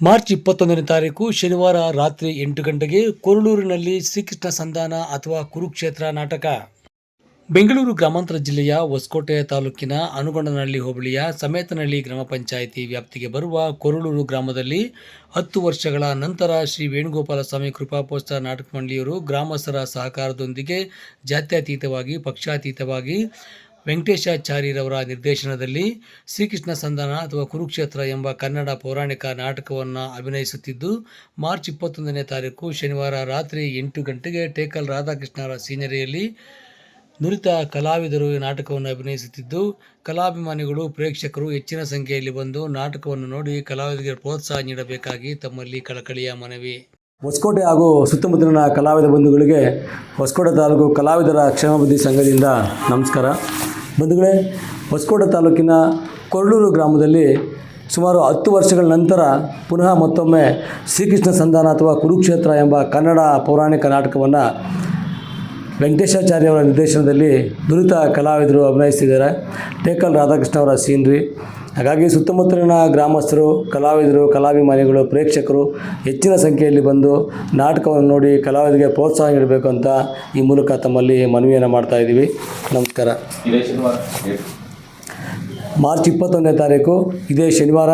March 21ನೇ ತಾರೀಕು ಶನಿವಾರ ರಾತ್ರಿ 8 ಗಂಟೆಗೆ ಕೊರಳೂರಿನಲ್ಲಿ ಶ್ರೀಕೃಷ್ಣ ಸಂಧಾನ ಅಥವಾ ಕುರುಕ್ಷೇತ್ರ ನಾಟಕ. ಬೆಂಗಳೂರು ಗ್ರಾಮಾಂತರ ಜಿಲ್ಲೆಯ ಹೊಸಕೋಟೆ ತಾಲೂಕಿನ ಅನುಗೊಂಡನಹಳ್ಳಿ ಹೋಬಳಿಯ ಸಮೇತನಹಳ್ಳಿ ಗ್ರಾಮ ಪಂಚಾಯಿತಿ ವ್ಯಾಪ್ತಿಗೆ ಬರುವ ಕೊರಳೂರು ಗ್ರಾಮದಲ್ಲಿ 10 ವರ್ಷಗಳ ನಂತರ ಶ್ರೀ ವೇಣುಗೋಪಾಲ ಸ್ವಾಮಿ ಕೃಪಾಪೋತ್ಸವ ನಾಟಕ ಮಂಡಳಿಯವರು ಗ್ರಾಮಸ್ಥರ ಸಹಕಾರದೊಂದಿಗೆ ಜಾತ್ಯತೀತವಾಗಿ ಪಕ್ಷಾತೀತವಾಗಿ ವೆಂಕಟೇಶಾಚಾರ್ಯರವರ ನಿರ್ದೇಶನದಲ್ಲಿ ಶ್ರೀಕೃಷ್ಣ ಸಂಧಾನ ಅಥವಾ ಕುರುಕ್ಷೇತ್ರ ಎಂಬ ಕನ್ನಡ ಪೌರಾಣಿಕ ನಾಟಕವನ್ನು ಅಭಿನಯಿಸುತ್ತಿದ್ದು, ಮಾರ್ಚ್ 21ನೇ ತಾರೀಕು ಶನಿವಾರ ರಾತ್ರಿ 8 ಗಂಟೆಗೆ ಟೇಕಲ್ ರಾಧಾಕೃಷ್ಣರ ಸೀನರಿಯಲ್ಲಿ ನುರಿತ ಕಲಾವಿದರು ನಾಟಕವನ್ನು ಅಭಿನಯಿಸುತ್ತಿದ್ದು, ಕಲಾಭಿಮಾನಿಗಳು ಪ್ರೇಕ್ಷಕರು ಹೆಚ್ಚಿನ ಸಂಖ್ಯೆಯಲ್ಲಿ ಬಂದು ನಾಟಕವನ್ನು ನೋಡಿ ಕಲಾವಿದರಿಗೆ ಪ್ರೋತ್ಸಾಹ ನೀಡಬೇಕಾಗಿ ತಮ್ಮಲ್ಲಿ ಕಳಕಳಿಯ ಮನವಿ. ಹೊಸಕೋಟೆ ಹಾಗೂ ಸುತ್ತಮುತ್ತಲಿನ ಕಲಾವಿದ ಬಂಧುಗಳಿಗೆ ಹೊಸಕೋಟೆ ತಾಲೂಕು ಕಲಾವಿದರ ಕ್ಷೇಮಾಭಿವೃದ್ಧಿ ಸಂಘದಿಂದ ನಮಸ್ಕಾರ. ಬಂಧುಗಳೇ, ಹೊಸಕೋಟೆ ತಾಲೂಕಿನ ಕೊರಳೂರು ಗ್ರಾಮದಲ್ಲಿ ಸುಮಾರು 10 ವರ್ಷಗಳ ನಂತರ ಪುನಃ ಮತ್ತೊಮ್ಮೆ ಶ್ರೀಕೃಷ್ಣ ಸಂಧಾನ ಅಥವಾ ಕುರುಕ್ಷೇತ್ರ ಎಂಬ ಕನ್ನಡ ಪೌರಾಣಿಕ ನಾಟಕವನ್ನು ವೆಂಕಟೇಶಾಚಾರ್ಯವರ ನಿರ್ದೇಶನದಲ್ಲಿ ನುರಿತ ಕಲಾವಿದರು ಅಭಿನಯಿಸ್ತಿದ್ದಾರೆ. ಟೇಕಲ್ ರಾಧಾಕೃಷ್ಣ ಅವರ ಸೀನ್ರಿ. ಹಾಗಾಗಿ ಸುತ್ತಮುತ್ತಲಿನ ಗ್ರಾಮಸ್ಥರು, ಕಲಾವಿದರು, ಕಲಾಭಿಮಾನಿಗಳು, ಪ್ರೇಕ್ಷಕರು ಹೆಚ್ಚಿನ ಸಂಖ್ಯೆಯಲ್ಲಿ ಬಂದು ನಾಟಕವನ್ನು ನೋಡಿ ಕಲಾವಿದರಿಗೆ ಪ್ರೋತ್ಸಾಹ ನೀಡಬೇಕು ಅಂತ ಈ ಮೂಲಕ ತಮ್ಮಲ್ಲಿ ಮನವಿಯನ್ನು ಮಾಡ್ತಾ ಇದ್ದೀವಿ. ನಮಸ್ಕಾರ. ಮಾರ್ಚ್ 21ನೇ ತಾರೀಕು ಇದೇ ಶನಿವಾರ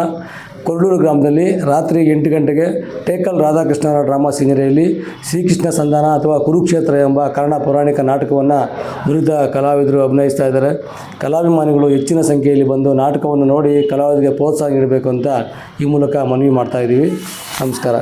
ಕೊರಳೂರು ಗ್ರಾಮದಲ್ಲಿ ರಾತ್ರಿ 8 ಗಂಟೆಗೆ ಟೇಕಲ್ ರಾಧಾಕೃಷ್ಣರ ಡ್ರಾಮಾ ಸೀನರಿಯಲ್ಲಿ ಶ್ರೀಕೃಷ್ಣ ಸಂಧಾನ ಅಥವಾ ಕುರುಕ್ಷೇತ್ರ ಎಂಬ ಕನ್ನಡ ಪೌರಾಣಿಕ ನಾಟಕವನ್ನು ನುರಿತ ಕಲಾವಿದರು ಅಭಿನಯಿಸ್ತಾ ಇದ್ದಾರೆ. ಕಲಾಭಿಮಾನಿಗಳು ಹೆಚ್ಚಿನ ಸಂಖ್ಯೆಯಲ್ಲಿ ಬಂದು ನಾಟಕವನ್ನು ನೋಡಿ ಕಲಾವಿದರಿಗೆ ಪ್ರೋತ್ಸಾಹ ನೀಡಬೇಕು ಅಂತ ಈ ಮೂಲಕ ಮನವಿ ಮಾಡ್ತಾ ಇದ್ದೀವಿ. ನಮಸ್ಕಾರ.